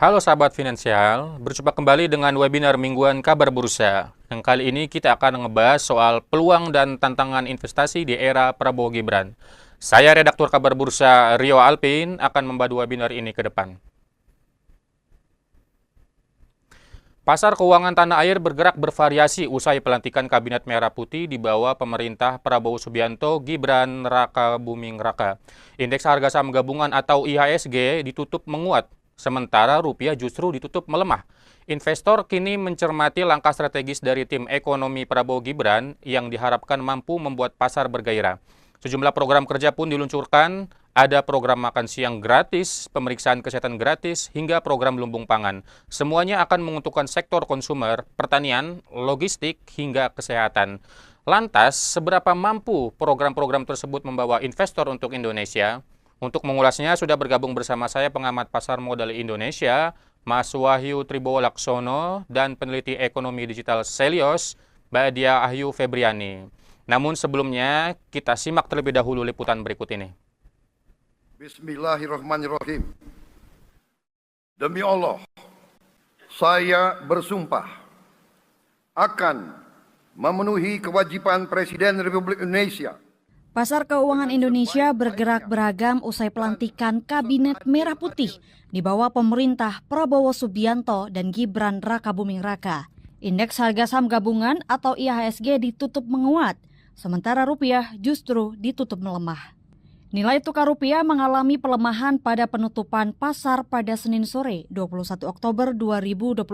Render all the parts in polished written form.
Halo sahabat finansial, berjumpa kembali dengan webinar mingguan kabar bursa. Yang kali ini kita akan ngebahas soal peluang dan tantangan investasi di era Prabowo Gibran. Saya redaktur kabar bursa Rio Alpin akan membantu webinar ini ke depan. Pasar keuangan tanah air bergerak bervariasi usai pelantikan Kabinet Merah Putih di bawah pemerintah Prabowo Subianto Gibran Raka Buming Raka. Indeks harga saham gabungan atau IHSG ditutup menguat, sementara rupiah justru ditutup melemah. Investor kini mencermati langkah strategis dari tim ekonomi Prabowo Gibran yang diharapkan mampu membuat pasar bergairah. Sejumlah program kerja pun diluncurkan, ada program makan siang gratis, pemeriksaan kesehatan gratis, hingga program lumbung pangan. Semuanya akan menguntungkan sektor konsumer, pertanian, logistik, hingga kesehatan. Lantas, seberapa mampu program-program tersebut membawa investor untuk Indonesia? Untuk mengulasnya, sudah bergabung bersama saya pengamat pasar modal Indonesia, Mas Wahyu Tribowo Laksono, dan peneliti ekonomi digital Selios, Mbak Dia Ahyu Febriani. Namun sebelumnya, kita simak terlebih dahulu liputan berikut ini. Bismillahirrahmanirrahim. Demi Allah, saya bersumpah akan memenuhi kewajiban Presiden Republik Indonesia. Pasar keuangan Indonesia bergerak beragam usai pelantikan Kabinet Merah Putih di bawah pemerintah Prabowo Subianto dan Gibran Raka Buming Raka. Indeks harga saham gabungan atau IHSG ditutup menguat, sementara rupiah justru ditutup melemah. Nilai tukar rupiah mengalami pelemahan pada penutupan pasar pada Senin sore 21 Oktober 2024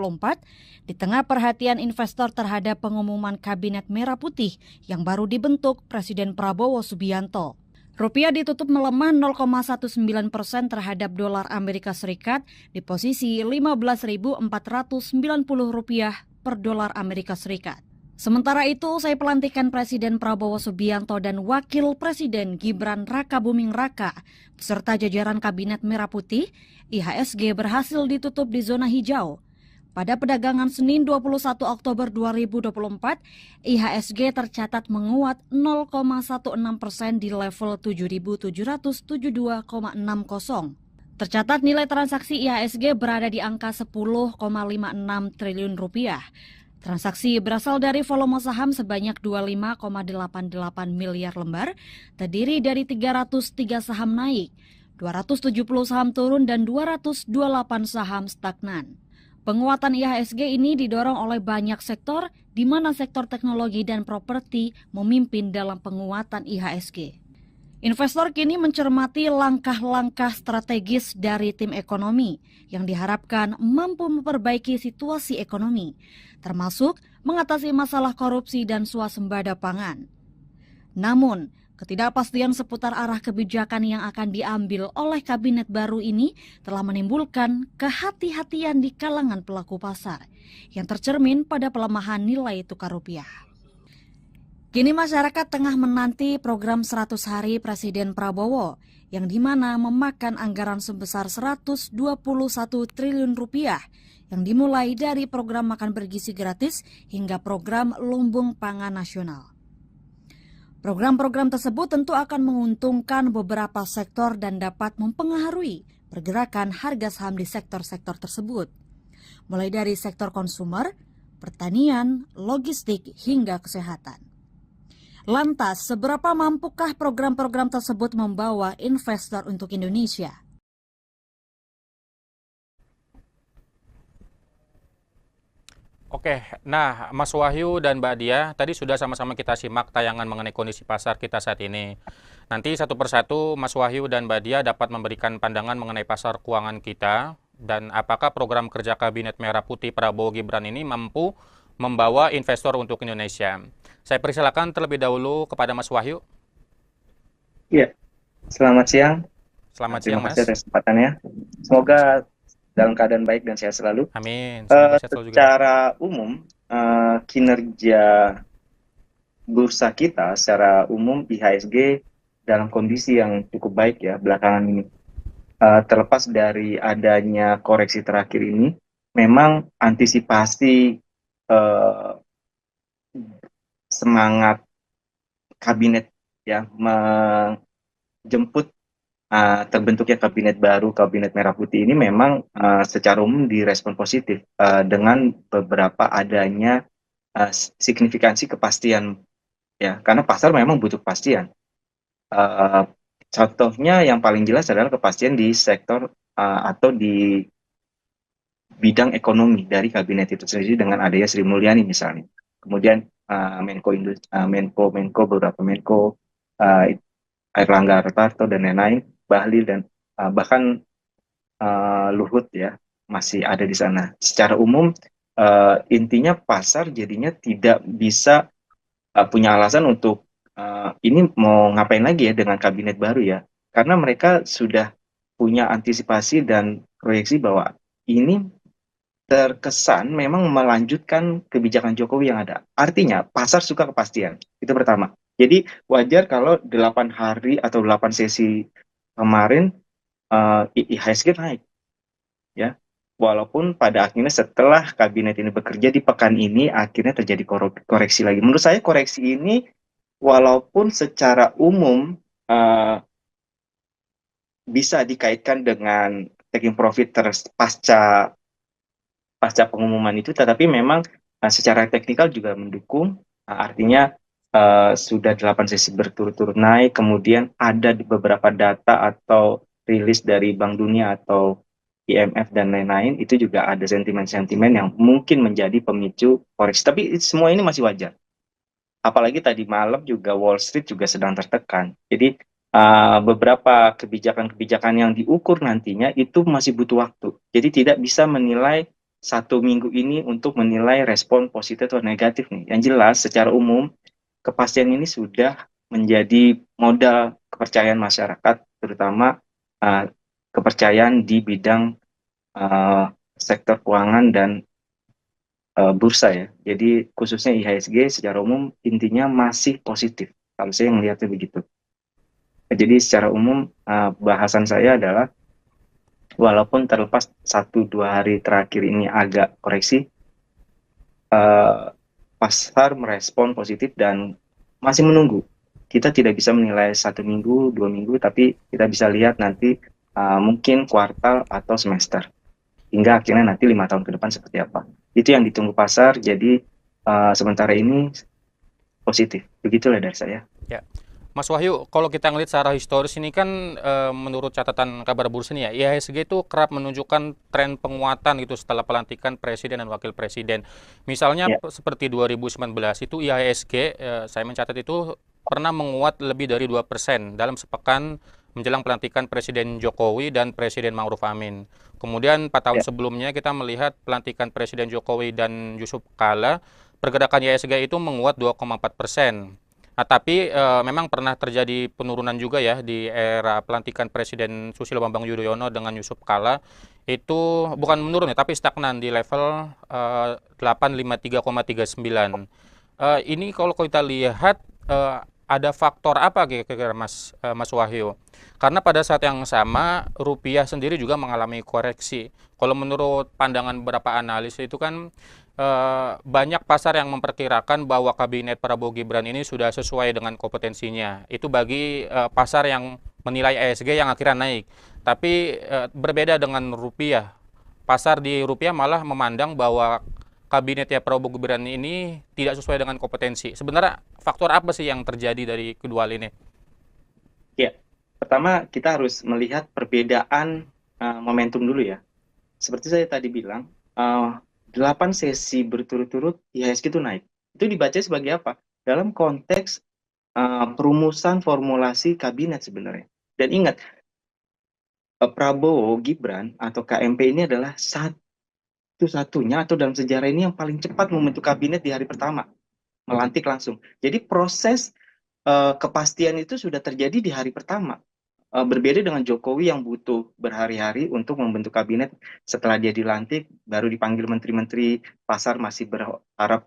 di tengah perhatian investor terhadap pengumuman Kabinet Merah Putih yang baru dibentuk Presiden Prabowo Subianto. Rupiah ditutup melemah 0,19% terhadap dolar Amerika Serikat di posisi Rp15.490 per dolar Amerika Serikat. Sementara itu, usai pelantikan Presiden Prabowo Subianto dan Wakil Presiden Gibran Raka Buming Raka beserta jajaran Kabinet Merah Putih, IHSG berhasil ditutup di zona hijau. Pada perdagangan Senin 21 Oktober 2024, IHSG tercatat menguat 0,16% di level 7.772,60. Tercatat nilai transaksi IHSG berada di angka 10,56 triliun rupiah. Transaksi berasal dari volume saham sebanyak 25,88 miliar lembar, terdiri dari 303 saham naik, 270 saham turun, dan 228 saham stagnan. Penguatan IHSG ini didorong oleh banyak sektor, di mana sektor teknologi dan properti memimpin dalam penguatan IHSG. Investor kini mencermati langkah-langkah strategis dari tim ekonomi yang diharapkan mampu memperbaiki situasi ekonomi, termasuk mengatasi masalah korupsi dan swasembada pangan. Namun, ketidakpastian seputar arah kebijakan yang akan diambil oleh kabinet baru ini telah menimbulkan kehati-hatian di kalangan pelaku pasar yang tercermin pada pelemahan nilai tukar rupiah. Kini masyarakat tengah menanti program 100 hari Presiden Prabowo yang dimana memakan anggaran sebesar 121 triliun rupiah yang dimulai dari program makan bergizi gratis hingga program lumbung pangan nasional. Program-program tersebut tentu akan menguntungkan beberapa sektor dan dapat mempengaruhi pergerakan harga saham di sektor-sektor tersebut, mulai dari sektor konsumer, pertanian, logistik, hingga kesehatan. Lantas, seberapa mampukah program-program tersebut membawa investor untuk Indonesia? Oke, nah Mas Wahyu dan Mbak Dia, tadi sudah sama-sama kita simak tayangan mengenai kondisi pasar kita saat ini. Nanti satu persatu Mas Wahyu dan Mbak Dia dapat memberikan pandangan mengenai pasar keuangan kita dan apakah program kerja Kabinet Merah Putih Prabowo Gibran ini mampu membawa investor untuk Indonesia. Saya persilakan terlebih dahulu kepada Mas Wahyu. Iya, selamat siang. Selamat Terima siang, Mas. kasih atas kesempatannya. Semoga dalam keadaan baik dan sehat selalu. Amin. Semoga sehat selalu juga. Secara umum, kinerja bursa kita secara umum IHSG dalam kondisi yang cukup baik ya belakangan ini. Terlepas dari adanya koreksi terakhir ini, memang antisipasi semangat kabinet ya menjemput terbentuknya kabinet baru, kabinet merah putih ini memang secara umum direspon positif dengan beberapa adanya signifikansi kepastian ya, karena pasar memang butuh kepastian. Eh, Contohnya yang paling jelas adalah kepastian di sektor atau di bidang ekonomi dari kabinet itu sendiri dengan adanya Sri Mulyani misalnya. Kemudian Menko, beberapa Menko, uh, Airlangga Hartarto dan lain-lain, Bahlil dan bahkan Luhut ya masih ada di sana. Secara umum intinya pasar jadinya tidak bisa punya alasan untuk ini mau ngapain lagi ya dengan kabinet baru ya. Karena mereka sudah punya antisipasi dan proyeksi bahwa ini terkesan memang melanjutkan kebijakan Jokowi yang ada. Artinya pasar suka kepastian. Itu pertama. Jadi wajar kalau 8 hari atau 8 sesi kemarin IHSG naik ya. Walaupun pada akhirnya setelah kabinet ini bekerja di pekan ini akhirnya terjadi koreksi lagi. Menurut saya koreksi ini walaupun secara umum eh, bisa dikaitkan dengan taking profit pasca pasca pengumuman itu, tetapi memang secara teknikal juga mendukung. Artinya sudah 8 sesi berturut-turut naik, kemudian ada di beberapa data atau rilis dari Bank Dunia atau IMF dan lain-lain, itu juga ada sentimen-sentimen yang mungkin menjadi pemicu koreksi. Tapi semua ini masih wajar. Apalagi tadi malam juga Wall Street juga sedang tertekan. Jadi beberapa kebijakan-kebijakan yang diukur nantinya itu masih butuh waktu. Jadi tidak bisa menilai 1 minggu ini untuk menilai respon positif atau negatif nih. Yang jelas secara umum kepastian ini sudah menjadi modal kepercayaan masyarakat, terutama uh, kepercayaan di bidang uh, sektor keuangan dan bursa ya. Jadi khususnya IHSG secara umum intinya masih positif. Kalau saya melihatnya begitu. Jadi secara umum bahasan saya adalah walaupun terlepas 1-2 hari terakhir ini agak koreksi, eh, pasar merespon positif dan masih menunggu. Kita tidak bisa menilai 1 minggu, 2 minggu, tapi kita bisa lihat nanti mungkin kuartal atau semester. Hingga akhirnya nanti 5 tahun ke depan seperti apa. Itu yang ditunggu pasar, jadi sementara ini positif. Begitulah dari saya. Ya. Mas Wahyu, kalau kita ngelihat secara historis ini kan menurut catatan kabar bursa nih ya, IHSG itu kerap menunjukkan tren penguatan gitu setelah pelantikan presiden dan wakil presiden. Misalnya Ya, seperti 2019 itu IHSG, saya mencatat itu pernah menguat lebih dari 2% dalam sepekan menjelang pelantikan Presiden Jokowi dan Presiden Ma'ruf Amin. Kemudian 4 tahun ya, sebelumnya kita melihat pelantikan Presiden Jokowi dan Yusuf Kala, pergerakan IHSG itu menguat 2,4%. Nah, tapi memang pernah terjadi penurunan juga ya di era pelantikan Presiden Susilo Bambang Yudhoyono dengan Yusuf Kala. Itu bukan menurun ya, tapi stagnan di level 853,39. Ini kalau kita lihat ada faktor apa kira-kira Mas Wahyu? Karena pada saat yang sama rupiah sendiri juga mengalami koreksi. Kalau menurut pandangan beberapa analis itu kan banyak pasar yang memperkirakan bahwa kabinet Prabowo Gibran ini sudah sesuai dengan kompetensinya. Itu bagi pasar yang menilai IHSG yang akhirnya naik. Tapi berbeda dengan rupiah. Pasar di rupiah malah memandang bahwa kabinetnya Prabowo Gibran ini tidak sesuai dengan kompetensi. Sebenarnya faktor apa sih yang terjadi dari kedua hal ini? ya. Pertama, kita harus melihat perbedaan momentum dulu ya. Seperti saya tadi bilang, 8 sesi berturut-turut IHSG itu naik. Itu dibaca sebagai apa? Dalam konteks perumusan formulasi kabinet sebenarnya. Dan ingat, Prabowo Gibran atau KMP ini adalah satu-satunya atau dalam sejarah ini yang paling cepat membentuk kabinet di hari pertama, melantik langsung. Jadi proses kepastian itu sudah terjadi di hari pertama. Berbeda dengan Jokowi yang butuh berhari-hari untuk membentuk kabinet setelah dia dilantik, baru dipanggil menteri-menteri, pasar masih berharap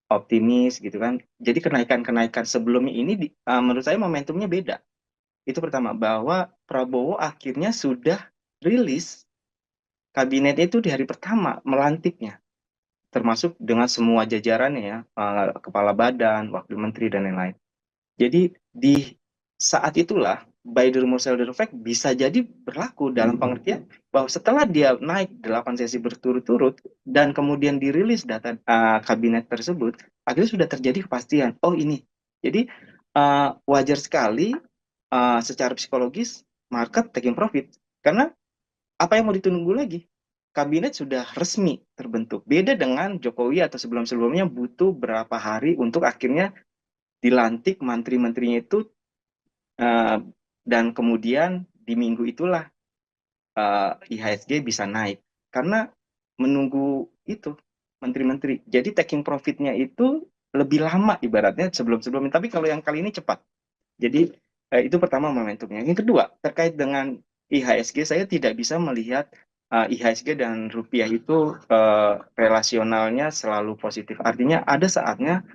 optimis gitu kan. Jadi kenaikan-kenaikan sebelumnya ini menurut saya momentumnya beda. Itu pertama, bahwa Prabowo akhirnya sudah rilis kabinetnya itu di hari pertama melantiknya, termasuk dengan semua jajarannya ya, kepala badan, wakil menteri dan lain-lain. Jadi di saat itulah buy the rumor sell the effect bisa jadi berlaku dalam pengertian bahwa setelah dia naik 8 sesi berturut-turut dan kemudian dirilis data kabinet tersebut, akhirnya sudah terjadi kepastian. Oh ini, jadi wajar sekali secara psikologis market taking profit karena apa yang mau ditunggu lagi? Kabinet sudah resmi terbentuk. Beda dengan Jokowi atau sebelum-sebelumnya butuh berapa hari untuk akhirnya dilantik menteri-menterinya itu dan kemudian di minggu itulah IHSG bisa naik karena menunggu itu menteri-menteri. Jadi taking profitnya itu lebih lama ibaratnya sebelum-sebelumnya. Tapi kalau yang kali ini cepat. Jadi itu pertama momentumnya. Yang kedua terkait dengan IHSG, saya tidak bisa melihat IHSG dan rupiah itu relasionalnya selalu positif. Artinya ada saatnya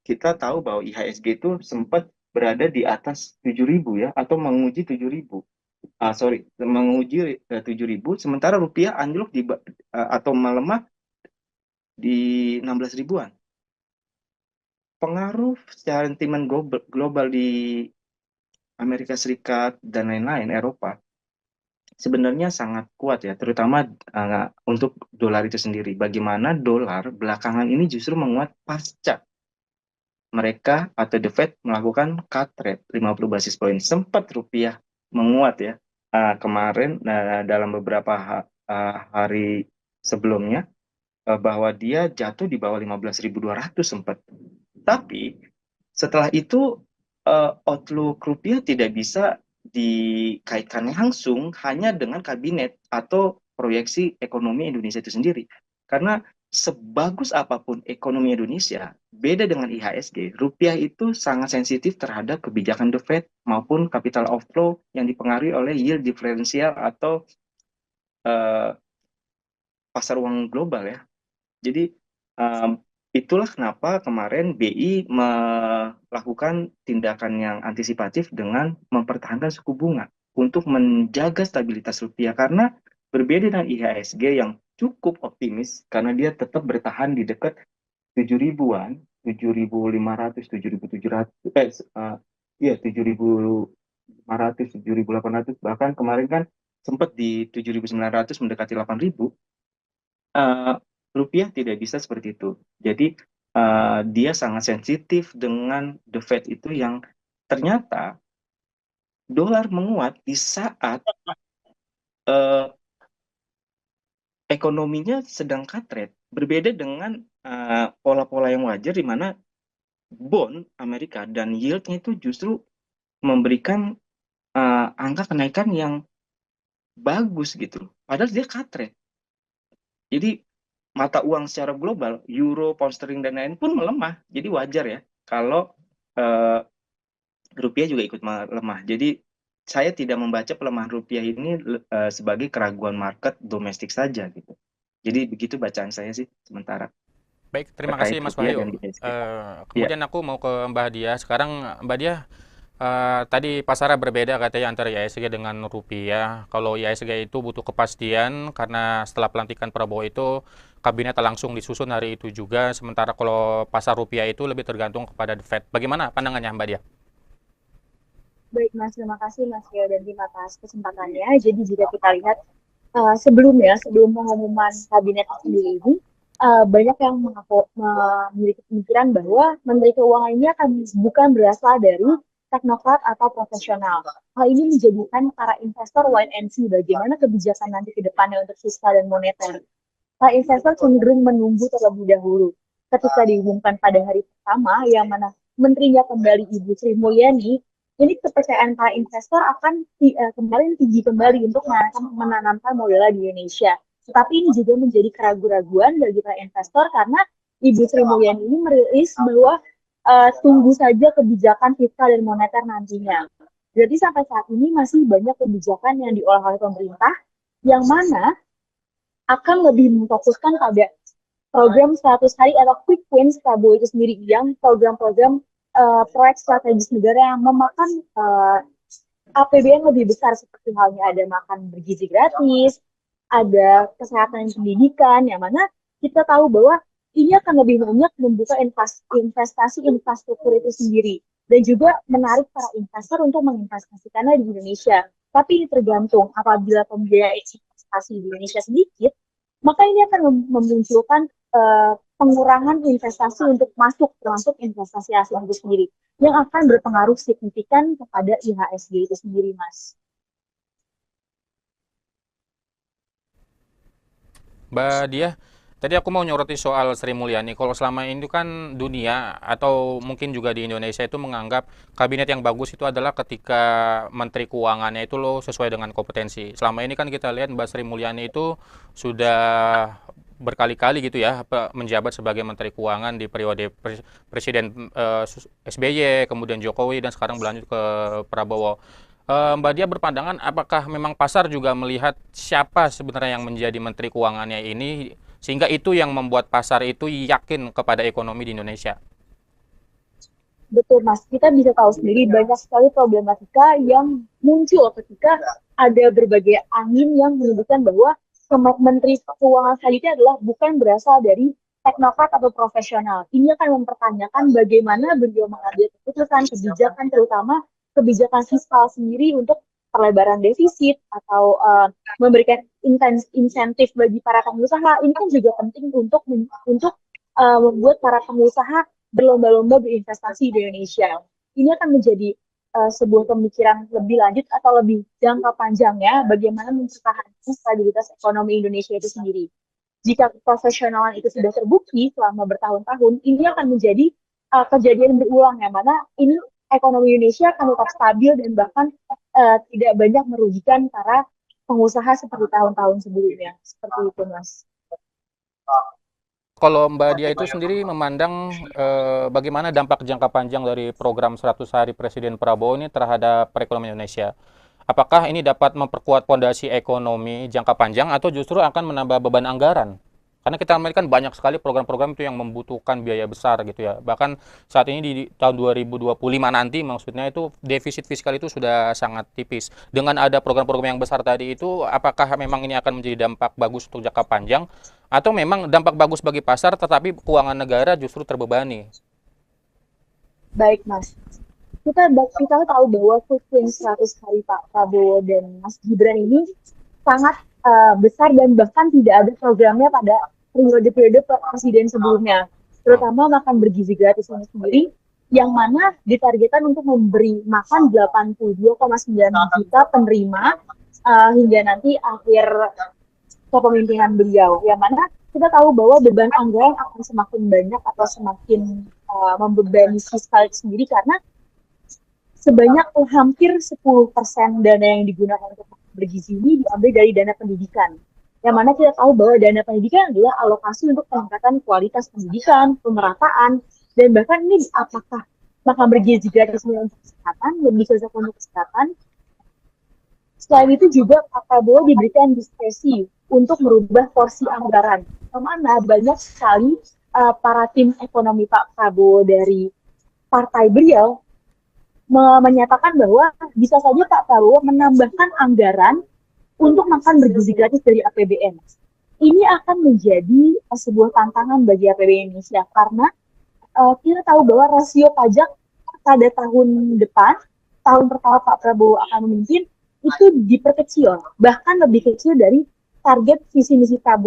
kita tahu bahwa IHSG itu sempat berada di atas 7.000 ya, atau menguji 7.000. Menguji 7.000, sementara rupiah anjlok atau melemah di 16 ribuan. Pengaruh sentimen global di Amerika Serikat dan lain-lain, Eropa, sebenarnya sangat kuat ya, terutama untuk dolar itu sendiri. Bagaimana dolar belakangan ini justru menguat pasca mereka atau The Fed melakukan cut rate 50 basis point. Sempat rupiah menguat ya kemarin dalam beberapa hari sebelumnya bahwa dia jatuh di bawah 15.200 sempat. Tapi setelah itu outlook rupiah tidak bisa dikaitkan langsung hanya dengan kabinet atau proyeksi ekonomi Indonesia itu sendiri. Karena sebagus apapun ekonomi Indonesia, beda dengan IHSG, rupiah itu sangat sensitif terhadap kebijakan The Fed maupun capital outflow yang dipengaruhi oleh yield differential atau pasar uang global ya. Jadi itulah kenapa kemarin BI melakukan tindakan yang antisipatif dengan mempertahankan suku bunga untuk menjaga stabilitas rupiah karena berbeda dengan IHSG yang cukup optimis karena dia tetap bertahan di dekat 7 ribuan, 7.500, 7.700, ya 7.500, 7.800, bahkan kemarin kan sempat di 7.900 mendekati 8.000. Rupiah tidak bisa seperti itu. Jadi dia sangat sensitif dengan The Fed itu yang ternyata dolar menguat di saat ekonominya sedang cut rate. Berbeda dengan pola-pola yang wajar di mana bond Amerika dan yield-nya itu justru memberikan angka kenaikan yang bagus gitu. Padahal dia cut rate. Jadi mata uang secara global, euro, pound sterling, dan lain pun melemah. Jadi wajar ya kalau rupiah juga ikut melemah. Jadi saya tidak membaca pelemahan rupiah ini sebagai keraguan market domestik saja gitu. Jadi begitu bacaan saya sih sementara Baik, terima terkait kasih Mas rupiah dan Wahyu. IHSG. Ya, Kemudian aku mau ke Mbak Dia. Sekarang Mbak Dia, tadi pasarnya berbeda katanya antara IHSG dengan rupiah. Kalau IHSG itu butuh kepastian karena setelah pelantikan Prabowo itu kabinet langsung disusun hari itu juga. Sementara kalau pasar rupiah itu lebih tergantung kepada The Fed. Bagaimana pandangannya Mbak Dia? Baik Mas, terima kasih Mas Rio dan tim atas kesempatannya. Jadi jika kita lihat sebelum pengumuman kabinet sendiri ini, banyak yang memiliki pemikiran bahwa Menteri Keuangan ini bukan berasal dari teknokrat atau profesional. Hal ini menjadikan para investor wait and see bagaimana kebijakan nanti ke depannya untuk fiskal dan moneter. Para investor cenderung menunggu terlebih dahulu. Ketika diumumkan pada hari pertama, yang mana menterinya kembali Ibu Sri Mulyani, ini kepercayaan para investor akan kembali tinggi kembali untuk menanamkan modal di Indonesia. Tetapi ini juga menjadi keraguan-raguan bagi para investor karena Ibu Sri Mulyani ini merilis bahwa tunggu saja kebijakan fiskal dan moneter nantinya. Jadi sampai saat ini masih banyak kebijakan yang diolah oleh pemerintah yang mana akan lebih memfokuskan pada program 100 hari atau quick wins Prabowo itu sendiri yang program-program proyek strategis negara yang memakan APBN lebih besar seperti halnya ada makan bergizi gratis, ada kesehatan dan pendidikan, yang mana kita tahu bahwa ini akan lebih banyak membuka investasi infrastruktur itu sendiri. dan juga menarik para investor untuk menginvestasikannya di Indonesia. Tapi ini tergantung, apabila pembiayaan investasi di Indonesia sedikit, maka ini akan memunculkan pengurangan investasi untuk masuk, termasuk investasi asing itu sendiri, yang akan berpengaruh signifikan kepada IHSG itu sendiri, Mas. Mbak Dia, tadi aku mau nyoroti soal Sri Mulyani. Kalau selama ini kan dunia atau mungkin juga di Indonesia itu menganggap kabinet yang bagus itu adalah ketika Menteri Keuangannya itu loh sesuai dengan kompetensi. Selama ini kan kita lihat Mbak Sri Mulyani itu sudah berkali-kali gitu ya menjabat sebagai Menteri Keuangan di periode Presiden SBY, kemudian Jokowi, dan sekarang berlanjut ke Prabowo. Mbak Dia berpandangan apakah memang pasar juga melihat siapa sebenarnya yang menjadi Menteri Keuangannya ini sehingga itu yang membuat pasar itu yakin kepada ekonomi di Indonesia? Betul, Mas. Kita bisa tahu sendiri banyak sekali problematika yang muncul ketika ada berbagai angin yang menunjukkan bahwa Menteri Keuangan selanjutnya adalah bukan berasal dari teknokrat atau profesional. Ini akan mempertanyakan bagaimana beliau mengambil keputusan kebijakan, terutama kebijakan fiskal sendiri untuk perlebaran defisit atau memberikan insentif bagi para pengusaha. Ini kan juga penting untuk membuat para pengusaha berlomba-lomba berinvestasi di Indonesia. Ini akan menjadi sebuah pemikiran lebih lanjut atau lebih jangka panjangnya bagaimana mempertahankan stabilitas ekonomi Indonesia itu sendiri. Jika profesionalan itu sudah terbukti selama bertahun-tahun, ini akan menjadi kejadian berulang yang mana ini ekonomi Indonesia akan tetap stabil dan bahkan tidak banyak merugikan para pengusaha seperti tahun-tahun sebelumnya. Seperti itu, Mas. Kalau Mbak Dia itu sendiri memandang bagaimana dampak jangka panjang dari program 100 hari Presiden Prabowo ini terhadap perekonomian Indonesia? Apakah ini dapat memperkuat fondasi ekonomi jangka panjang atau justru akan menambah beban anggaran? Karena kita melihat kan banyak sekali program-program itu yang membutuhkan biaya besar gitu ya. Bahkan saat ini di tahun 2025 nanti maksudnya itu defisit fiskal itu sudah sangat tipis. Dengan ada program-program yang besar tadi itu, apakah memang ini akan menjadi dampak bagus untuk jangka panjang atau memang dampak bagus bagi pasar tetapi keuangan negara justru terbebani? Baik, Mas. Kita tahu bahwa footprint 100 hari Pak Prabowo dan Mas Gibran ini sangat besar dan bahkan tidak ada programnya pada periode-periode presiden sebelumnya, terutama makan bergizi gratis ini sendiri, yang mana ditargetkan untuk memberi makan 82,9 juta penerima hingga nanti akhir kepemimpinan beliau, yang mana kita tahu bahwa beban anggaran akan semakin banyak atau semakin membebani fiskal sendiri karena sebanyak hampir 10% dana yang digunakan untuk bergizi ini diambil dari dana pendidikan. Yang mana kita tahu bahwa dana pendidikan adalah alokasi untuk peningkatan kualitas pendidikan, pemerataan, dan bahkan ini apakah makan bergizi gratis untuk kesehatan, lebih cocok untuk kesehatan. Selain itu juga Pak Prabowo diberikan diskresi untuk merubah porsi anggaran. Kemana banyak sekali para tim ekonomi Pak Prabowo dari partai beliau menyatakan bahwa bisa saja Pak Prabowo menambahkan anggaran untuk makan bergizi gratis dari APBN. Ini akan menjadi sebuah tantangan bagi APBN Indonesia karena kita tahu bahwa rasio pajak pada tahun depan, tahun pertama Pak Prabowo akan memimpin, itu diperkecil, bahkan lebih kecil dari target visi misi Pak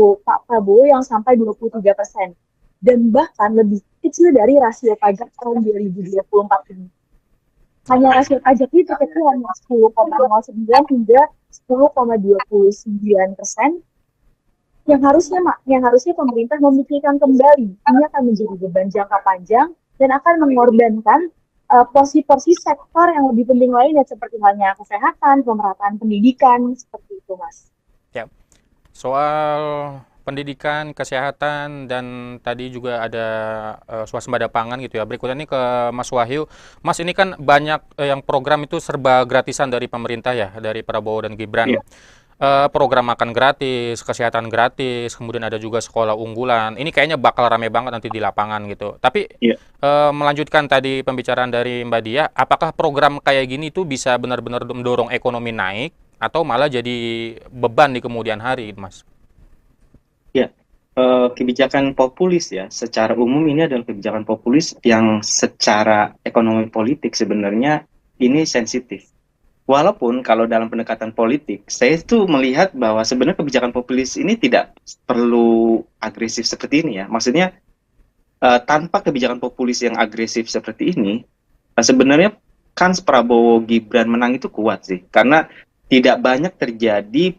Prabowo yang sampai 23%. Dan bahkan lebih kecil dari rasio pajak tahun 2024 ini. Hanya rasio pajak ini terkecil hanya 10,09 hingga 10,29%, yang harusnya pemerintah memikirkan kembali. Ini akan menjadi beban jangka panjang dan akan mengorbankan porsi-porsi sektor yang lebih penting lainnya seperti halnya kesehatan, pemerataan pendidikan, seperti itu, Mas. Ya. Soal pendidikan, kesehatan, dan tadi juga ada swasembada pangan gitu ya. Berikutnya ini ke Mas Wahyu. Mas, ini kan banyak yang program itu serba gratisan dari pemerintah ya, dari Prabowo dan Gibran. Program makan gratis, kesehatan gratis, kemudian ada juga sekolah unggulan. Ini kayaknya bakal rame banget nanti di lapangan gitu. Tapi melanjutkan tadi pembicaraan dari Mbak Dia, apakah program kayak gini tuh bisa benar-benar mendorong ekonomi naik atau malah jadi beban di kemudian hari, Mas? Ya, kebijakan populis ya, secara umum ini adalah kebijakan populis yang secara ekonomi politik sebenarnya ini sensitif. Walaupun kalau dalam pendekatan politik, saya itu melihat bahwa sebenarnya kebijakan populis ini tidak perlu agresif seperti ini ya. Maksudnya tanpa kebijakan populis yang agresif seperti ini, sebenarnya kans Prabowo Gibran menang itu kuat sih, karena tidak banyak terjadi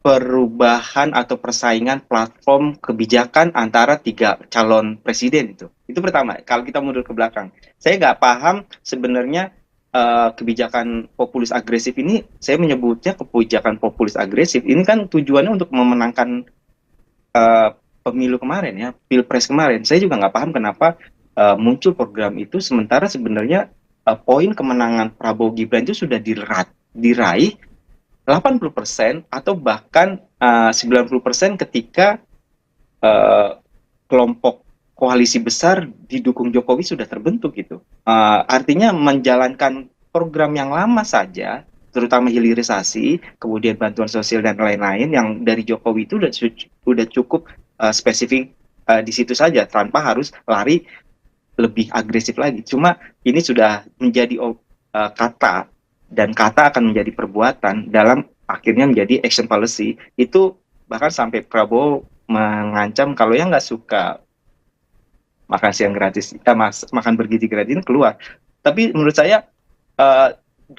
perubahan atau persaingan platform kebijakan antara tiga calon presiden itu. Itu pertama, kalau kita mundur ke belakang. Saya nggak paham sebenarnya kebijakan populis agresif ini, saya menyebutnya kebijakan populis agresif, ini kan tujuannya untuk memenangkan pemilu kemarin ya, pilpres kemarin. Saya juga nggak paham kenapa muncul program itu, sementara sebenarnya poin kemenangan Prabowo Gibran itu sudah diraih 80% atau bahkan 90% ketika kelompok koalisi besar didukung Jokowi sudah terbentuk gitu. Artinya menjalankan program yang lama saja, terutama hilirisasi, kemudian bantuan sosial dan lain-lain yang dari Jokowi itu sudah cukup spesifik di situ saja tanpa harus lari lebih agresif lagi. Cuma ini sudah menjadi kata, dan kata akan menjadi perbuatan dalam akhirnya menjadi action policy. Itu bahkan sampai Prabowo mengancam kalau yang nggak suka makan siang gratis, makan bergizi gratis ini keluar. Tapi menurut saya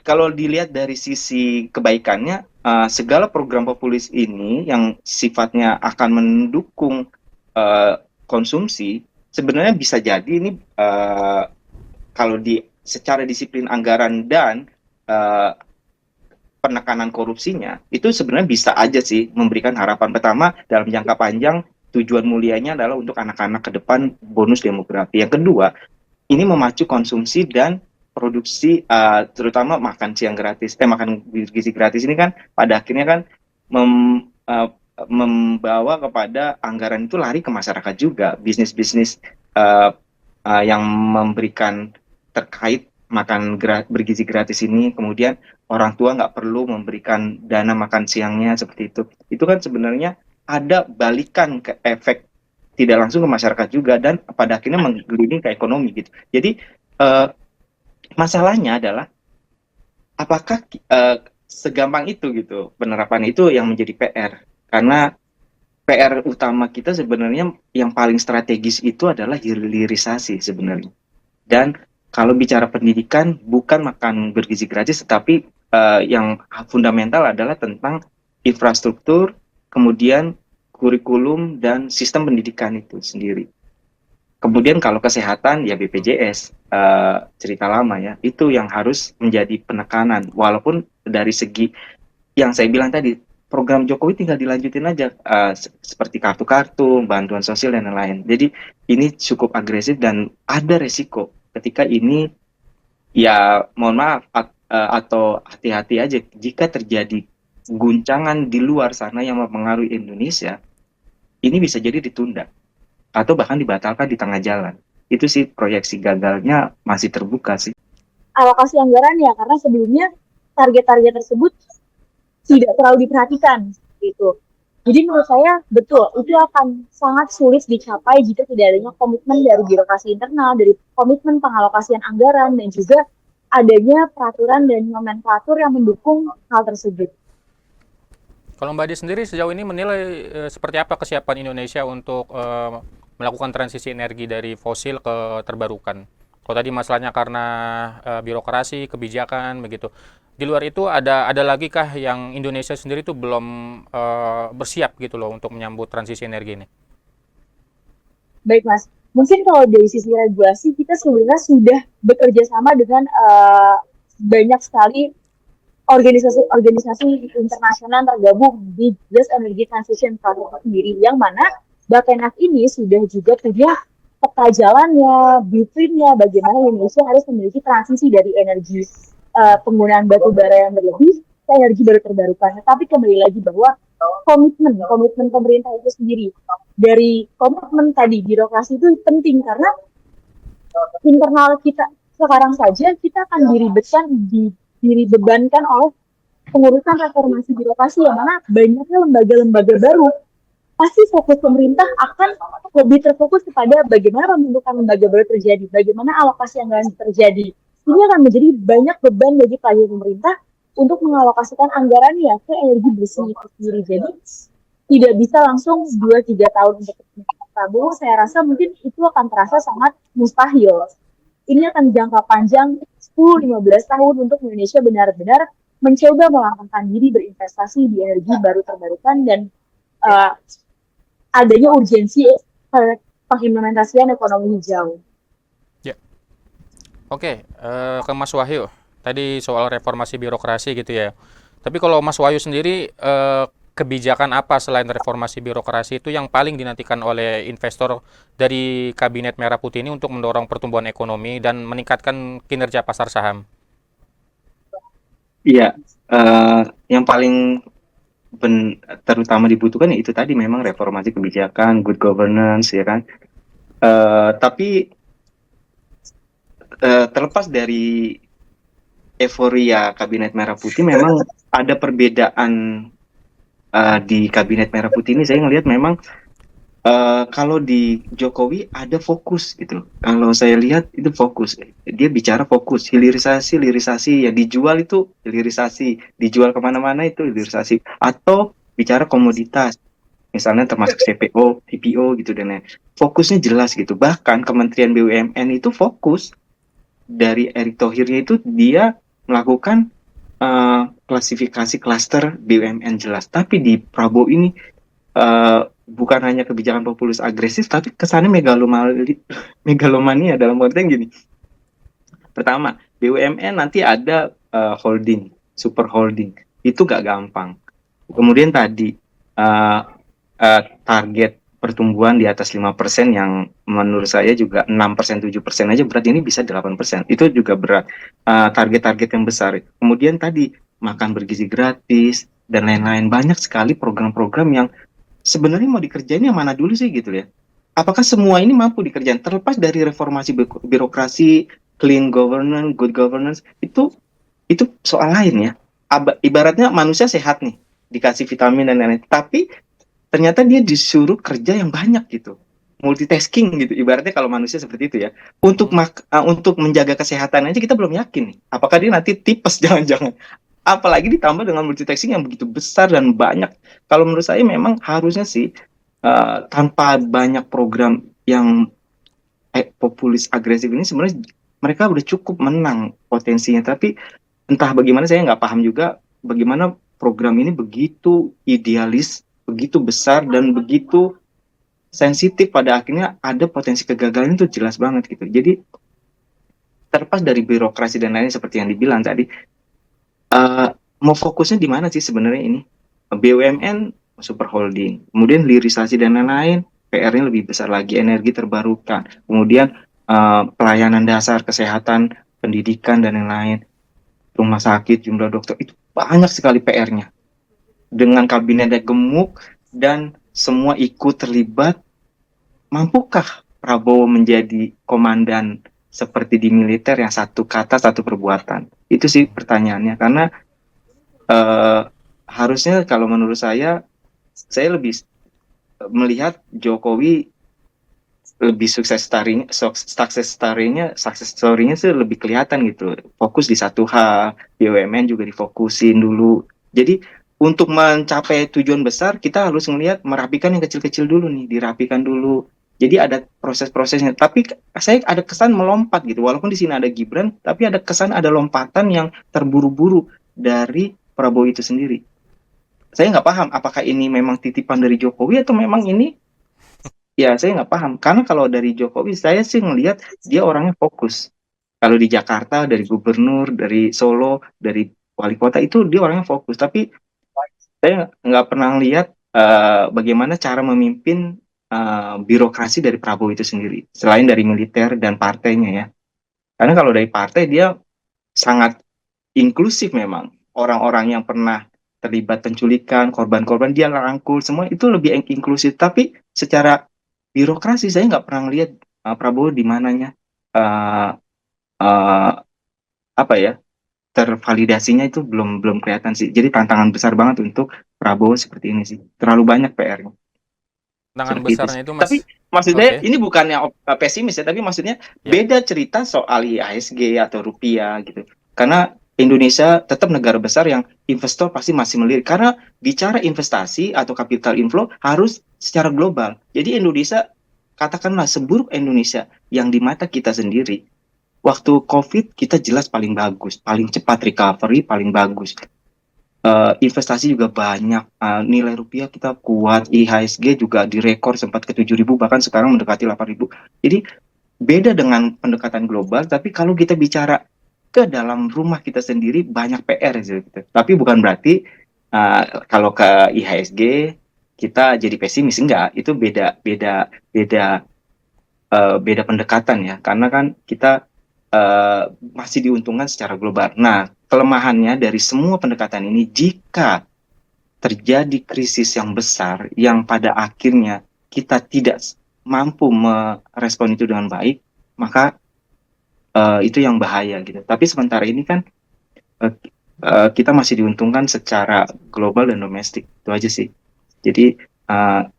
kalau dilihat dari sisi kebaikannya, segala program populis ini yang sifatnya akan mendukung konsumsi, sebenarnya bisa jadi ini kalau secara disiplin anggaran dan penekanan korupsinya, itu sebenarnya bisa aja sih memberikan harapan. Pertama, dalam jangka panjang, tujuan mulianya adalah untuk anak-anak ke depan bonus demografi. Yang kedua, ini memacu konsumsi dan produksi, terutama makan siang gratis, makan gizi gratis ini kan pada akhirnya kan membawa kepada anggaran itu lari ke masyarakat juga. Bisnis-bisnis yang memberikan terkait makan bergizi gratis ini, kemudian orang tua nggak perlu memberikan dana makan siangnya seperti itu. Itu kan sebenarnya ada balikan ke efek tidak langsung ke masyarakat juga, dan pada akhirnya menggelinding ke ekonomi gitu. Jadi masalahnya adalah apakah segampang itu gitu penerapan itu yang menjadi PR. Karena PR utama kita sebenarnya yang paling strategis itu adalah hilirisasi sebenarnya. Dan kalau bicara pendidikan, bukan makan bergizi gratis, tetapi yang fundamental adalah tentang infrastruktur, kemudian kurikulum, dan sistem pendidikan itu sendiri. Kemudian kalau kesehatan, ya BPJS, cerita lama ya, itu yang harus menjadi penekanan. Walaupun dari segi yang saya bilang tadi, program Jokowi tinggal dilanjutin aja, seperti kartu-kartu, bantuan sosial, dan lain-lain. Jadi ini cukup agresif dan ada resiko ketika ini, ya mohon maaf, atau hati-hati aja jika terjadi guncangan di luar sana yang mempengaruhi Indonesia, ini bisa jadi ditunda atau bahkan dibatalkan di tengah jalan. Itu sih proyeksi gagalnya masih terbuka sih. Alokasi anggaran ya, karena sebelumnya target-target tersebut tidak terlalu diperhatikan gitu. Jadi menurut saya betul, itu akan sangat sulit dicapai jika tidak adanya komitmen dari birokrasi internal, dari komitmen pengalokasian anggaran, dan juga adanya peraturan dan nomenklatur yang mendukung hal tersebut. Kalau Mbak Adi sendiri sejauh ini menilai seperti apa kesiapan Indonesia untuk melakukan transisi energi dari fosil ke terbarukan? Kalau tadi masalahnya karena birokrasi, kebijakan, begitu. Di luar itu ada lagi kah yang Indonesia sendiri tuh belum bersiap gitu loh untuk menyambut transisi energi ini? Baik Mas, mungkin kalau dari sisi regulasi kita sebenarnya sudah bekerja sama dengan banyak sekali organisasi internasional tergabung di Just Energy Transition Project sendiri, yang mana Bapenas ini sudah juga punya peta jalannya, blueprint-nya, bagaimana Indonesia harus memiliki transisi dari energi penggunaan batu bara yang berlebih ke energi baru terbarukan. Tapi kembali lagi bahwa komitmen pemerintah itu sendiri, dari komitmen tadi birokrasi itu penting, karena internal kita sekarang saja kita akan dibebankan oleh pengurusan reformasi birokrasi, yang mana banyaknya lembaga-lembaga baru pasti fokus pemerintah akan lebih terfokus kepada bagaimana pembentukan lembaga baru terjadi, bagaimana alokasi anggaran terjadi. Ini akan menjadi banyak beban bagi pemerintah untuk mengalokasikan anggarannya ke energi bersih itu sendiri. Jadi tidak bisa langsung 2-3 tahun untuk Prabowo. Saya rasa mungkin itu akan terasa sangat mustahil. Ini akan jangka panjang 10-15 tahun untuk Indonesia benar-benar mencoba melangkahkan diri berinvestasi di energi baru terbarukan dan uh, adanya urgensi pengimplementasian ekonomi hijau. Ya, oke, ke Mas Wahyu. Tadi soal reformasi birokrasi gitu ya. Tapi kalau Mas Wahyu sendiri, kebijakan apa selain reformasi birokrasi itu yang paling dinantikan oleh investor dari Kabinet Merah Putih ini untuk mendorong pertumbuhan ekonomi dan meningkatkan kinerja pasar saham? Iya, yang paling terutama dibutuhkan ya itu tadi memang reformasi kebijakan, good governance ya kan. Tapi terlepas dari euforia Kabinet Merah Putih, memang ada perbedaan di Kabinet Merah Putih ini. Saya ngelihat memang kalau di Jokowi ada fokus gitu. Kalau saya lihat itu fokus. Dia bicara fokus, hilirisasi yang dijual itu hilirisasi, dijual kemana-mana itu hilirisasi. Atau bicara komoditas, misalnya termasuk CPO, CPO gitu dan lain. Fokusnya jelas gitu. Bahkan Kementerian BUMN itu fokus dari Erick Thohirnya itu dia melakukan klasifikasi klaster BUMN jelas. Tapi di Prabowo ini bukan hanya kebijakan populis agresif, tapi kesannya megalomania dalam konteks gini. Pertama, BUMN nanti ada holding, super holding. Itu gak gampang. Kemudian tadi target pertumbuhan di atas 5% yang menurut saya juga 6%, 7% aja berat, ini bisa 8%. Itu juga berat. Target-target yang besar. Kemudian tadi makan bergizi gratis dan lain-lain. Banyak sekali program-program yang sebenarnya mau dikerjain yang mana dulu sih gitu ya. Apakah semua ini mampu dikerjain terlepas dari reformasi birokrasi, clean governance, good governance, itu soal lain ya. Ibaratnya manusia sehat nih, dikasih vitamin dan lain-lain, tapi ternyata dia disuruh kerja yang banyak gitu, multitasking gitu. Ibaratnya kalau manusia seperti itu ya. Untuk menjaga kesehatan aja kita belum yakin nih. Apakah dia nanti tipes jangan-jangan. Apalagi ditambah dengan multitasking yang begitu besar dan banyak. Kalau menurut saya memang harusnya sih tanpa banyak program yang populis agresif ini sebenarnya mereka udah cukup menang potensinya. Tapi entah bagaimana saya nggak paham juga bagaimana program ini begitu idealis, begitu besar dan begitu sensitif, pada akhirnya ada potensi kegagalan itu jelas banget gitu. Jadi terlepas dari birokrasi dan lain seperti yang dibilang tadi, mau fokusnya di mana sih sebenarnya ini? BUMN super holding, kemudian hilirisasi dan lain-lain, PR-nya lebih besar lagi, energi terbarukan, kemudian pelayanan dasar, kesehatan, pendidikan dan lain-lain, rumah sakit, jumlah dokter, itu banyak sekali PR-nya. Dengan kabinetnya gemuk dan semua ikut terlibat, mampukah Prabowo menjadi komandan seperti di militer yang satu kata satu perbuatan? Itu sih pertanyaannya, karena uh, harusnya kalau menurut saya lebih melihat Jokowi lebih sukses story-nya sih lebih kelihatan gitu. Fokus di satu hal, BUMN juga difokusin dulu. Jadi untuk mencapai tujuan besar kita harus melihat merapikan yang kecil-kecil dulu nih, dirapikan dulu. Jadi ada proses-prosesnya. Tapi saya ada kesan melompat gitu. Walaupun di sini ada Gibran, tapi ada kesan ada lompatan yang terburu-buru dari Prabowo itu sendiri. Saya nggak paham apakah ini memang titipan dari Jokowi atau memang ini, ya saya nggak paham. Karena kalau dari Jokowi saya sih ngelihat dia orangnya fokus. Kalau di Jakarta dari gubernur, dari Solo, dari wali kota itu dia orangnya fokus. Tapi saya nggak pernah lihat bagaimana cara memimpin birokrasi dari Prabowo itu sendiri. Selain dari militer dan partainya ya. Karena kalau dari partai dia sangat inklusif memang. Orang-orang yang pernah terlibat penculikan, korban-korban dia rangkul, semua itu lebih inklusif. Tapi secara birokrasi saya nggak pernah lihat Prabowo di mananya uh, uh, apa ya, tervalidasinya itu belum belum kelihatan sih. Jadi tantangan besar banget untuk Prabowo seperti ini sih. Terlalu banyak PR-nya. Tantangan seperti itu sih. besarnya itu, Mas. Tapi maksudnya Oke, ini bukannya pesimis ya, tapi maksudnya ya. beda cerita soal IHSG atau rupiah gitu. Karena Indonesia tetap negara besar yang investor pasti masih melirik. Karena bicara investasi atau capital inflow harus secara global. Jadi Indonesia, katakanlah seburuk Indonesia yang di mata kita sendiri, waktu COVID kita jelas paling bagus, paling cepat recovery, paling bagus. Investasi juga banyak, nilai rupiah kita kuat, IHSG juga direkor sempat ke 7.000 bahkan sekarang mendekati 8.000. Jadi beda dengan pendekatan global, tapi kalau kita bicara ke dalam rumah kita sendiri banyak PR gitu. Tapi bukan berarti kalau ke IHSG kita jadi pesimis, enggak, itu beda beda beda beda pendekatan ya, karena kan kita masih diuntungkan secara global. Nah, kelemahannya dari semua pendekatan ini, jika terjadi krisis yang besar yang pada akhirnya kita tidak mampu merespon itu dengan baik, maka itu yang bahaya gitu. Tapi sementara ini kan uh, kita masih diuntungkan secara global dan domestik, itu aja sih. Jadi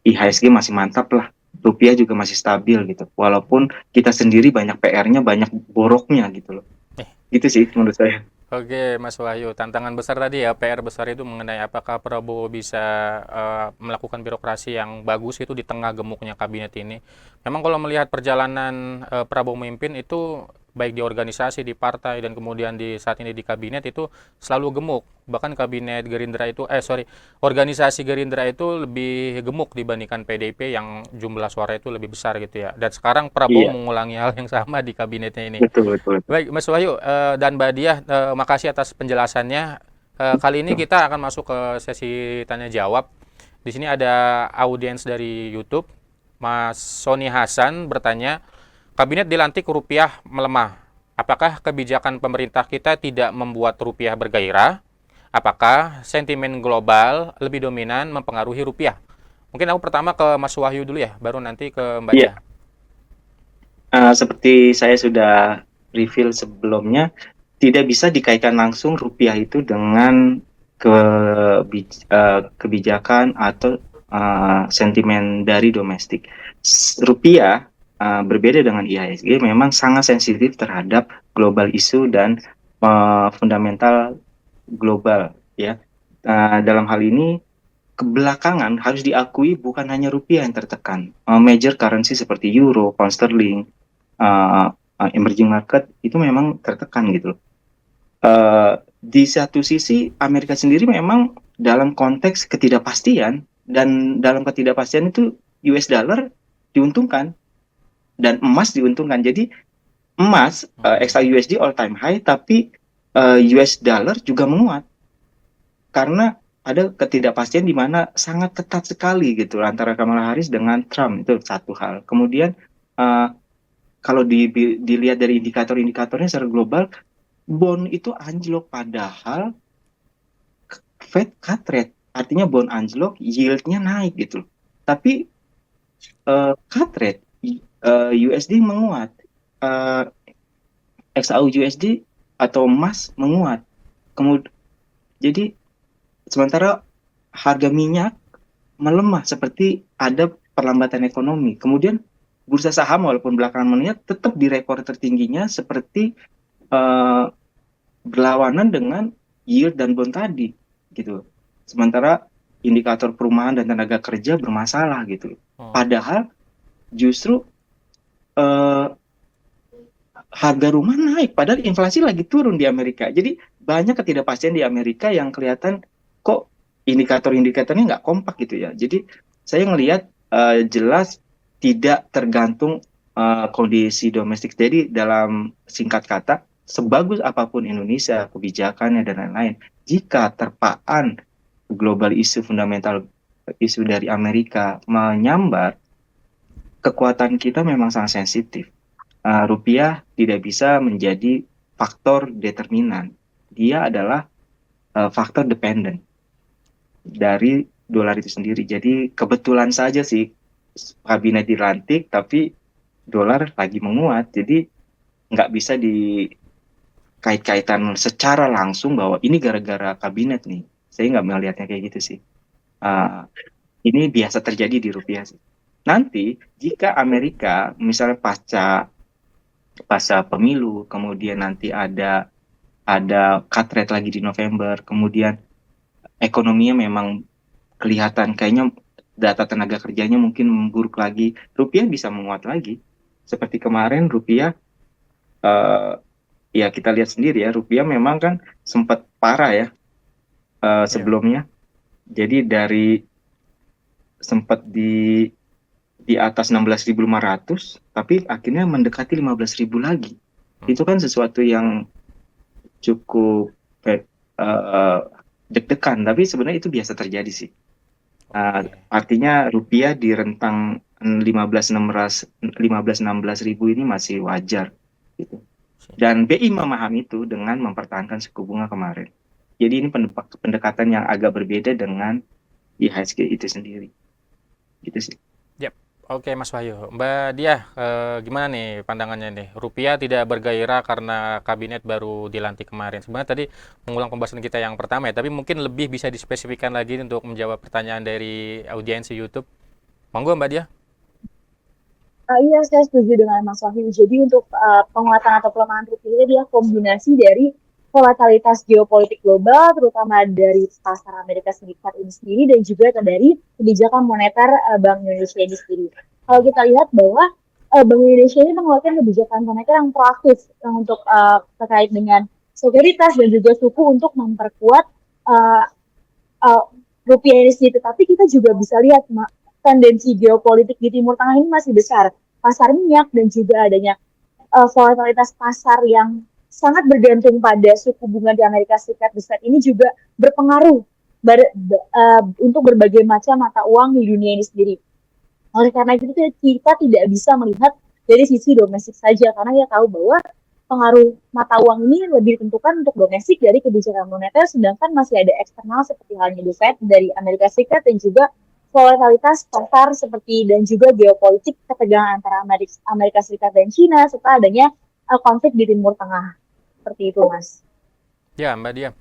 IHSG masih mantap lah, rupiah juga masih stabil gitu. Walaupun kita sendiri banyak PR-nya, banyak boroknya gitu loh. Eh, Gitu sih menurut saya. Oke, Mas Wahyu, tantangan besar tadi ya, PR besar itu mengenai apakah Prabowo bisa melakukan birokrasi yang bagus itu di tengah gemuknya kabinet ini. Memang kalau melihat perjalanan Prabowo memimpin itu baik di organisasi, di partai, dan kemudian di saat ini di kabinet itu selalu gemuk. Bahkan kabinet Gerindra itu, organisasi Gerindra itu lebih gemuk dibandingkan PDIP yang jumlah suara itu lebih besar gitu ya. Dan sekarang Prabowo Iya, mengulangi hal yang sama di kabinetnya ini. betul betul betul. Baik, Mas Wahyu dan Mbak Diah, makasih atas penjelasannya. Kali ini kita akan masuk ke sesi tanya jawab. Di sini ada audiens dari YouTube. Mas Sony Hasan bertanya, Kabinet dilantik rupiah melemah. Apakah kebijakan pemerintah kita tidak membuat rupiah bergairah? Apakah sentimen global lebih dominan mempengaruhi rupiah? Mungkin aku pertama ke Mas Wahyu dulu ya, baru nanti ke Mbak Iya, Diah. seperti saya sudah reveal sebelumnya, tidak bisa dikaitkan langsung rupiah itu dengan kebijakan atau sentimen dari domestik. Rupiah berbeda dengan IHSG memang sangat sensitif terhadap global isu dan fundamental global ya. Dalam hal ini kebelakangan harus diakui bukan hanya rupiah yang tertekan. Major currency seperti euro, pound sterling, emerging market itu memang tertekan gitu loh. Di satu sisi Amerika sendiri memang dalam konteks ketidakpastian, dan dalam ketidakpastian itu US dollar diuntungkan dan emas diuntungkan. Jadi emas XAUSD all time high, tapi US dollar juga menguat karena ada ketidakpastian di mana sangat ketat sekali gitu antara Kamala Harris dengan Trump, itu satu hal. Kemudian uh, kalau dilihat dari indikator-indikatornya secara global, bond itu anjlok padahal Fed cut rate, artinya bond anjlok, yieldnya naik gitu. Tapi cut rate USD menguat, uh, XAU USD atau emas menguat. Kemudian jadi sementara harga minyak melemah seperti ada perlambatan ekonomi. Kemudian bursa saham walaupun belakangan meningkat tetap di rekor tertingginya seperti uh, berlawanan dengan yield dan bond tadi gitu. Sementara indikator perumahan dan tenaga kerja bermasalah gitu. Oh, Padahal justru uh, harga rumah naik, padahal inflasi lagi turun di Amerika. Jadi banyak ketidakpastian di Amerika yang kelihatan kok indikator-indikatornya nggak kompak gitu ya. Jadi saya ngelihat jelas tidak tergantung kondisi domestik. Jadi dalam singkat kata, sebagus apapun Indonesia, kebijakannya dan lain-lain, jika terpaan global isu fundamental, isu dari Amerika menyambar, kekuatan kita memang sangat sensitif. Rupiah tidak bisa menjadi faktor determinan. Dia adalah faktor dependent dari dolar itu sendiri. Jadi kebetulan saja sih kabinet dilantik, tapi dolar lagi menguat. Jadi nggak bisa dikait-kaitan secara langsung bahwa ini gara-gara kabinet nih. Saya nggak melihatnya kayak gitu sih. Uh, ini biasa terjadi di rupiah sih. Nanti jika Amerika misalnya pasca pemilu, kemudian nanti ada cut rate lagi di November, kemudian ekonominya memang kelihatan kayaknya data tenaga kerjanya mungkin memburuk lagi, rupiah bisa menguat lagi. Seperti kemarin rupiah, eh, ya kita lihat sendiri ya, rupiah memang kan sempat parah ya Ya. sebelumnya. Jadi dari sempat di atas 16.500, tapi akhirnya mendekati 15.000 lagi. Hmm. Itu kan sesuatu yang cukup eh, deg-degan, tapi sebenarnya itu biasa terjadi sih. Oke. Artinya rupiah di rentang 15-16 ribu ini masih wajar gitu. Dan BI memahami itu dengan mempertahankan suku bunga kemarin. Jadi ini pendekatan yang agak berbeda dengan IHSG itu sendiri. Gitu sih. Yap. Oke, Mas Wahyu. Mbak Diah, gimana nih pandangannya nih? Rupiah tidak bergairah karena kabinet baru dilantik kemarin. Sebenarnya tadi mengulang pembahasan kita yang pertama ya, tapi mungkin lebih bisa dispesifikkan lagi untuk menjawab pertanyaan dari audiensi YouTube. Monggo, Mbak Diah. Iya, saya setuju dengan Mas Wahyu. Jadi untuk penguatan atau pelemahan rupiah dia kombinasi dari volatilitas geopolitik global, terutama dari pasar Amerika Serikat ini sendiri, dan juga dari kebijakan moneter Bank Indonesia ini sendiri. Kalau kita lihat bahwa Bank Indonesia ini mengeluarkan kebijakan moneter yang proaktif yang untuk terkait dengan sekuritas dan juga suku untuk memperkuat uh, uh, rupiah ini sendiri. Tapi kita juga bisa lihat tendensi geopolitik di Timur Tengah ini masih besar. Pasar minyak dan juga adanya volatilitas pasar yang sangat bergantung pada suku bunga di Amerika Serikat besar ini juga berpengaruh untuk berbagai macam mata uang di dunia ini sendiri. Oleh karena itu kita tidak bisa melihat dari sisi domestik saja karena kita tahu bahwa pengaruh mata uang ini lebih ditentukan untuk domestik dari kebijakan moneter, sedangkan masih ada eksternal seperti halnya The Fed dari Amerika Serikat dan juga volatilitas pasar seperti dan juga geopolitik ketegangan antara Amerika Serikat dan China serta adanya konflik di Timur Tengah. Seperti itu, Mas. Ya, Mbak Diah.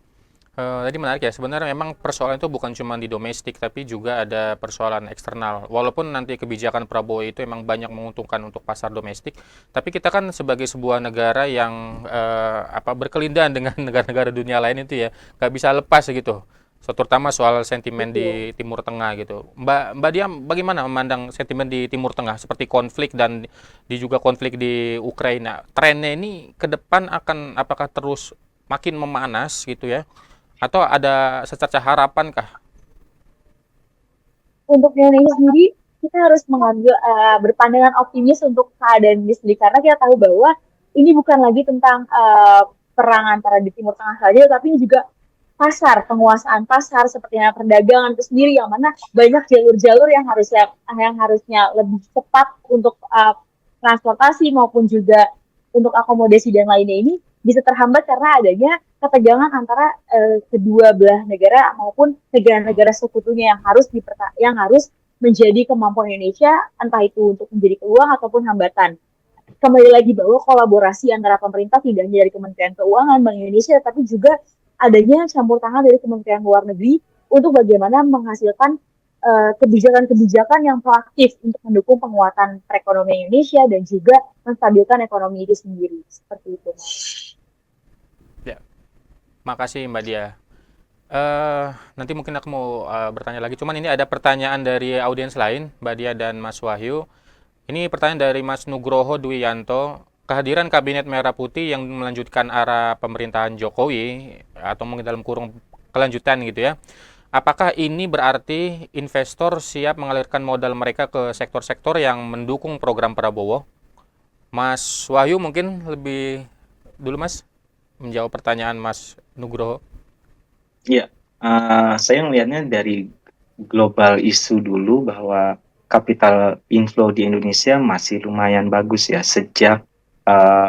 Tadi menarik ya, sebenarnya memang persoalan itu bukan cuma di domestik, tapi juga ada persoalan eksternal. Walaupun nanti kebijakan Prabowo itu emang banyak menguntungkan untuk pasar domestik, tapi kita kan sebagai sebuah negara yang berkelindahan dengan negara-negara dunia lain itu ya, nggak bisa lepas gitu. Terutama soal sentimen Betul. di Timur Tengah gitu. Mbak Dia, bagaimana memandang sentimen di Timur Tengah seperti konflik dan juga konflik di Ukraina? Trennya ini ke depan akan apakah terus makin memanas gitu ya? Atau ada secerca harapan kah? Untuk Indonesia sendiri, kita harus mengambil berpandangan optimis untuk keadaan ini sendiri karena kita tahu bahwa ini bukan lagi tentang perang antara di Timur Tengah saja, tapi ini juga pasar, penguasaan pasar seperti perdagangan itu sendiri yang mana banyak jalur-jalur yang harusnya lebih cepat untuk transportasi maupun juga untuk akomodasi dan lainnya ini bisa terhambat karena adanya ketegangan antara kedua belah negara maupun negara-negara sekutunya yang harus menjadi kemampuan Indonesia entah itu untuk menjadi peluang ataupun hambatan. Kembali lagi bahwa kolaborasi antara pemerintah tidak hanya dari Kementerian Keuangan, Bank Indonesia, tapi juga adanya campur tangan dari Kementerian Luar Negeri untuk bagaimana menghasilkan kebijakan-kebijakan yang proaktif untuk mendukung penguatan perekonomian Indonesia dan juga menstabilkan ekonomi itu sendiri. Seperti itu. Ya, makasih Mbak Dia. Nanti mungkin aku mau bertanya lagi. Cuman ini ada pertanyaan dari audiens lain, Mbak Dia dan Mas Wahyu. Ini pertanyaan dari Mas Nugroho Dwianto. Kehadiran Kabinet Merah Putih yang melanjutkan arah pemerintahan Jokowi atau mungkin dalam kurung kelanjutan gitu ya. Apakah ini berarti investor siap mengalirkan modal mereka ke sektor-sektor yang mendukung program Prabowo? Mas Wahyu mungkin lebih dulu Mas menjawab pertanyaan Mas Nugroho. Iya, saya melihatnya dari global isu dulu bahwa capital inflow di Indonesia masih lumayan bagus ya sejak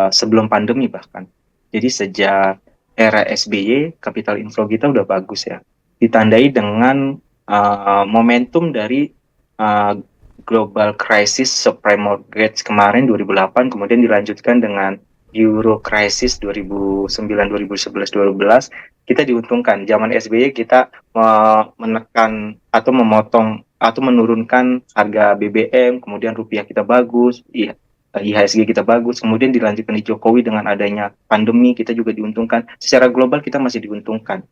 sebelum pandemi bahkan. Jadi sejak era SBY capital inflow kita udah bagus ya. Ditandai dengan momentum dari uh, global crisis subprime mortgage kemarin 2008, kemudian dilanjutkan dengan Euro crisis 2009, 2011, 2012. Kita diuntungkan. Zaman SBY kita menekan atau memotong atau menurunkan harga BBM, kemudian rupiah kita bagus, IHSG kita bagus, kemudian dilanjutkan di Jokowi dengan adanya pandemi kita juga diuntungkan. Secara global kita masih diuntungkan.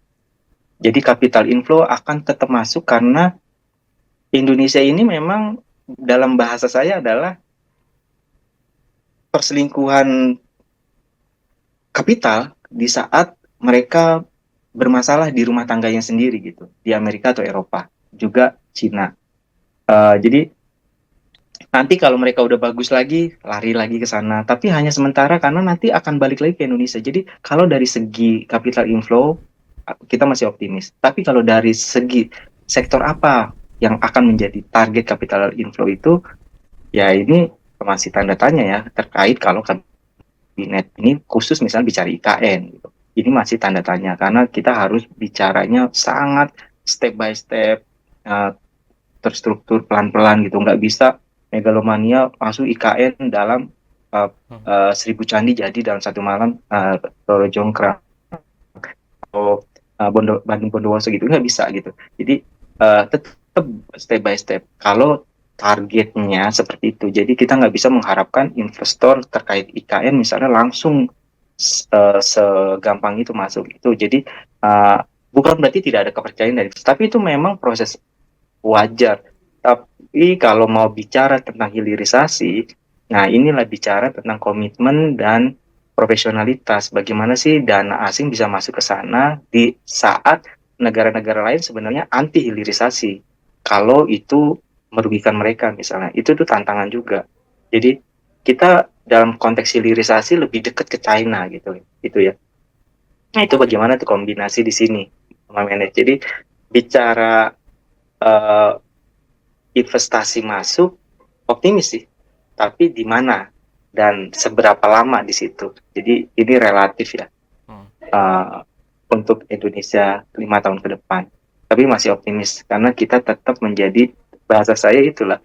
Jadi capital inflow akan tetap masuk karena Indonesia ini memang dalam bahasa saya adalah perselingkuhan kapital di saat mereka bermasalah di rumah tangganya sendiri gitu, di Amerika atau Eropa, juga Cina. Jadi nanti kalau mereka udah bagus lagi, lari lagi ke sana. Tapi hanya sementara karena nanti akan balik lagi ke Indonesia. Jadi kalau dari segi capital inflow, kita masih optimis. Tapi kalau dari segi sektor apa yang akan menjadi target capital inflow itu, ya ini masih tanda tanya ya, terkait kalau kabinet ini khusus misalnya bicara IKN gitu. Ini masih tanda tanya karena kita harus bicaranya sangat step by step, terstruktur pelan-pelan gitu, nggak bisa megalomania masuk IKN dalam 1000 candi jadi dalam satu malam, Roro Jonggrang atau Bandung Bondowoso gitu, nggak bisa gitu. Jadi tetap step by step. Kalau targetnya seperti itu, jadi kita nggak bisa mengharapkan investor terkait IKN misalnya langsung segampang itu masuk itu. Jadi bukan berarti tidak ada kepercayaan dari, tapi itu memang proses wajar. Tapi kalau mau bicara tentang hilirisasi, nah inilah bicara tentang komitmen dan profesionalitas. Bagaimana sih dana asing bisa masuk ke sana di saat negara-negara lain sebenarnya anti hilirisasi. Kalau itu merugikan mereka misalnya, itu tuh tantangan juga. Jadi kita dalam konteks hilirisasi lebih dekat ke China gitu ya. Nah itu bagaimana tuh kombinasi di sini, manage. Jadi bicara investasi masuk, optimis sih, tapi di mana dan seberapa lama di situ. Jadi ini relatif ya untuk Indonesia 5 tahun ke depan. Tapi masih optimis karena kita tetap menjadi, bahasa saya itulah,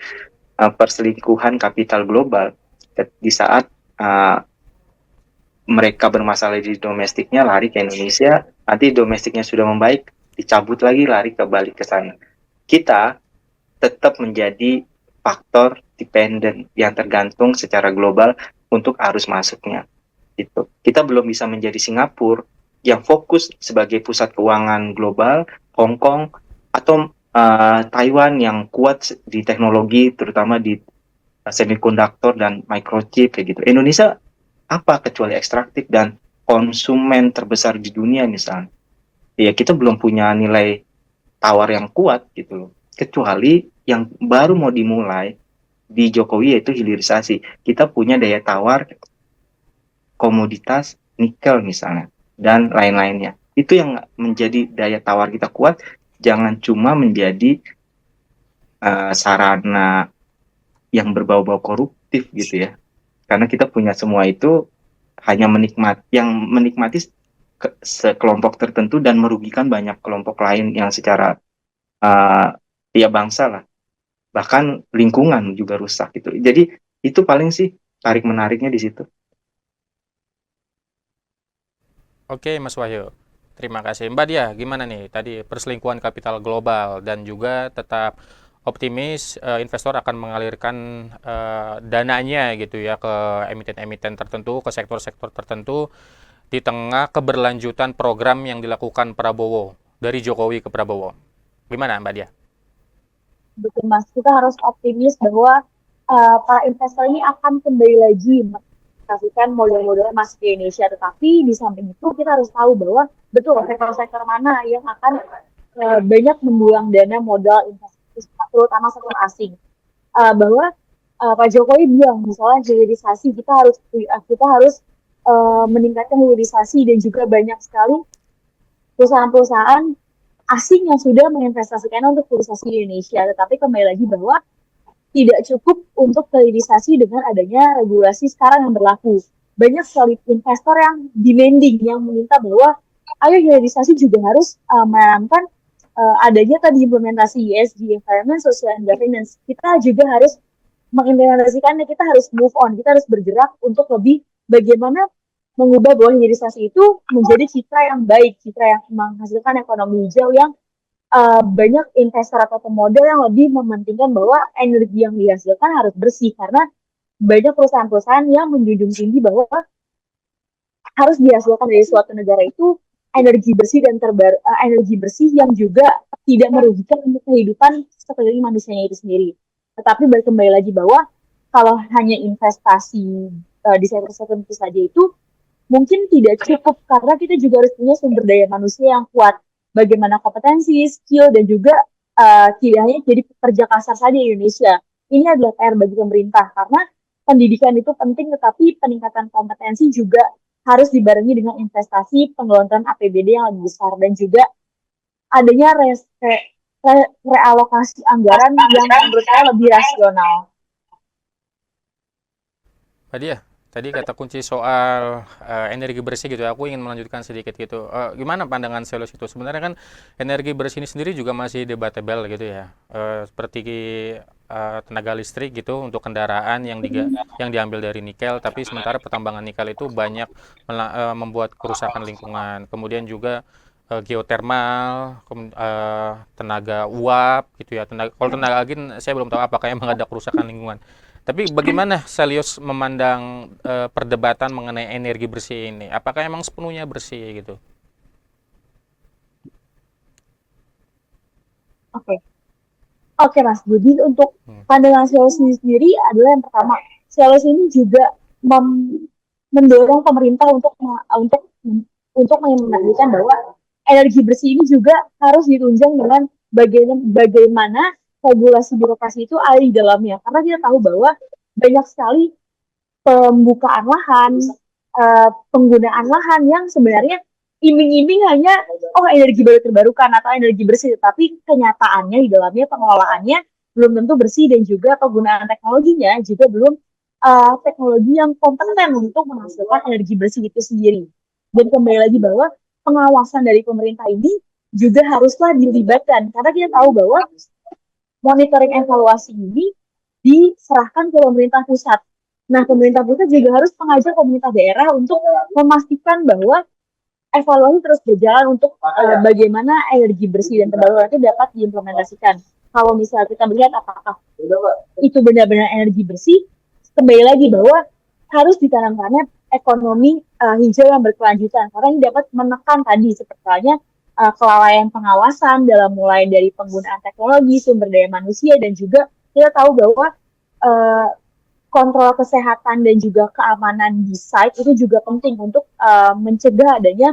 perselingkuhan kapital global di saat mereka bermasalah di domestiknya lari ke Indonesia, nanti domestiknya sudah membaik, dicabut lagi lari kembali ke sana. Kita tetap menjadi faktor dependent yang tergantung secara global untuk arus masuknya. Gitu. Kita belum bisa menjadi Singapura yang fokus sebagai pusat keuangan global, Hong Kong, atau Taiwan yang kuat di teknologi, terutama di semikonduktor dan microchip kayak gitu. Indonesia apa kecuali ekstraktif dan konsumen terbesar di dunia misalnya. Ya kita belum punya nilai tawar yang kuat gitu loh. Kecuali yang baru mau dimulai di Jokowi yaitu hilirisasi. Kita punya daya tawar komoditas nikel misalnya dan lain-lainnya. Itu yang menjadi daya tawar kita kuat. Jangan cuma menjadi sarana yang berbau-bau koruptif gitu ya. Karena kita punya semua itu hanya menikmati sekelompok tertentu dan merugikan banyak kelompok lain yang secara ya bangsa lah, bahkan lingkungan juga rusak gitu. Jadi itu paling sih tarik menariknya di situ. Oke, Mas Wahyu. Terima kasih. Mbak Dia, gimana nih? Tadi perselingkuhan kapital global dan juga tetap optimis investor akan mengalirkan dananya gitu ya ke emiten-emiten tertentu, ke sektor-sektor tertentu di tengah keberlanjutan program yang dilakukan Prabowo, dari Jokowi ke Prabowo. Gimana Mbak Dia? Betul Mas, kita harus optimis bahwa para investor ini akan kembali lagi menginvestasikan modal-modal masuk ke Indonesia. Tetapi di samping itu kita harus tahu bahwa betul sektor-sektor mana yang akan banyak membuang dana modal investasi, terutama sektor asing. Bahwa Pak Jokowi bilang misalnya hilirisasi kita harus meningkatkan hilirisasi, dan juga banyak sekali perusahaan-perusahaan asing yang sudah menginvestasikan untuk hilirisasi di Indonesia. Tetapi kembali lagi bahwa tidak cukup untuk hilirisasi dengan adanya regulasi sekarang yang berlaku. Banyak sekali investor yang demanding, yang meminta bahwa ayo hilirisasi juga harus menanamkan adanya tadi implementasi ESG, Environment, Social, and Governance. Kita juga harus mengimplementasikannya, kita harus move on, kita harus bergerak untuk lebih bagaimana mengubah bahwa hilirisasi itu menjadi citra yang baik, citra yang menghasilkan ekonomi hijau yang banyak investor atau pemodal yang lebih mementingkan bahwa energi yang dihasilkan harus bersih karena banyak perusahaan-perusahaan yang menjunjung tinggi bahwa harus dihasilkan dari suatu negara itu energi bersih dan energi bersih yang juga tidak merugikan untuk kehidupan sekeliling manusianya itu sendiri. Tetapi kembali lagi bahwa kalau hanya investasi di sektor itu saja itu mungkin tidak cukup karena kita juga harus punya sumber daya manusia yang kuat. Bagaimana kompetensi, skill, dan juga tidak hanya jadi pekerja kasar saja di Indonesia. Ini adalah PR bagi pemerintah karena pendidikan itu penting, tetapi peningkatan kompetensi juga harus dibarengi dengan investasi penggelontoran APBD yang lebih besar dan juga adanya realokasi anggaran yang menurut saya lebih rasional. Mbak Dia, tadi kata kunci soal energi bersih gitu, aku ingin melanjutkan sedikit gitu. Gimana pandangan Selios itu? Sebenarnya kan energi bersih ini sendiri juga masih debatable gitu ya. Seperti tenaga listrik gitu untuk kendaraan yang diambil dari nikel, tapi sementara pertambangan nikel itu banyak membuat kerusakan lingkungan. Kemudian juga geotermal, tenaga uap gitu ya. Kalau tenaga angin saya belum tahu apakah emang ada kerusakan lingkungan. Tapi bagaimana Selius memandang perdebatan mengenai energi bersih ini? Apakah emang sepenuhnya bersih gitu? Oke, Oke Mas, jadi untuk Hmm. pandangan sales ini sendiri adalah yang pertama, sales ini juga mendorong pemerintah untuk mengendalikan bahwa energi bersih ini juga harus ditunjang dengan bagaimana regulasi birokrasi itu ada di dalamnya. Karena kita tahu bahwa banyak sekali pembukaan lahan, penggunaan lahan yang sebenarnya iming-iming hanya energi baru terbarukan atau energi bersih, tapi kenyataannya di dalamnya pengelolaannya belum tentu bersih dan juga penggunaan teknologinya juga belum teknologi yang kompeten untuk menghasilkan energi bersih itu sendiri. Dan kembali lagi bahwa pengawasan dari pemerintah ini juga haruslah dilibatkan karena kita tahu bahwa monitoring evaluasi ini diserahkan ke pemerintah pusat. Nah, pemerintah pusat juga harus mengajak pemerintah daerah untuk memastikan bahwa evaluasi terus berjalan untuk bagaimana energi bersih dan terbarukan itu dapat diimplementasikan. Kalau misalnya kita melihat apakah itu benar-benar energi bersih, kembali lagi bahwa harus ditanamkannya ekonomi hijau yang berkelanjutan karena ini dapat menekan tadi sepertinya kelalaian pengawasan dalam mulai dari penggunaan teknologi, sumber daya manusia dan juga kita tahu bahwa uh, kontrol kesehatan dan juga keamanan di site itu juga penting untuk mencegah adanya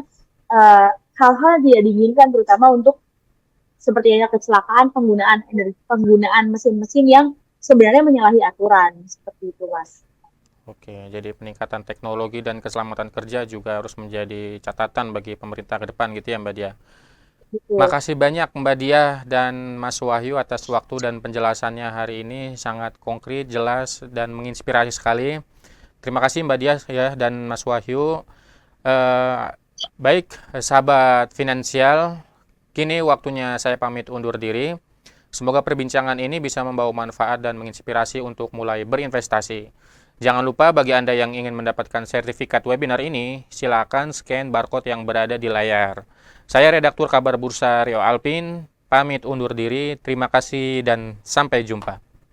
hal-hal yang tidak diinginkan terutama untuk seperti kecelakaan penggunaan mesin-mesin yang sebenarnya menyalahi aturan seperti itu Mas. Oke, jadi peningkatan teknologi dan keselamatan kerja juga harus menjadi catatan bagi pemerintah ke depan gitu ya Mbak Dia. Betul. Makasih banyak Mbak Dia dan Mas Wahyu atas waktu dan penjelasannya hari ini sangat konkret, jelas dan menginspirasi sekali. Terima kasih Mbak Dia ya dan Mas Wahyu. Eh, Baik, sahabat finansial, kini waktunya saya pamit undur diri. Semoga perbincangan ini bisa membawa manfaat dan menginspirasi untuk mulai berinvestasi. Jangan lupa bagi Anda yang ingin mendapatkan sertifikat webinar ini, silakan scan barcode yang berada di layar. Saya redaktur kabar Bursa Rio Alpin, pamit undur diri. Terima kasih dan sampai jumpa.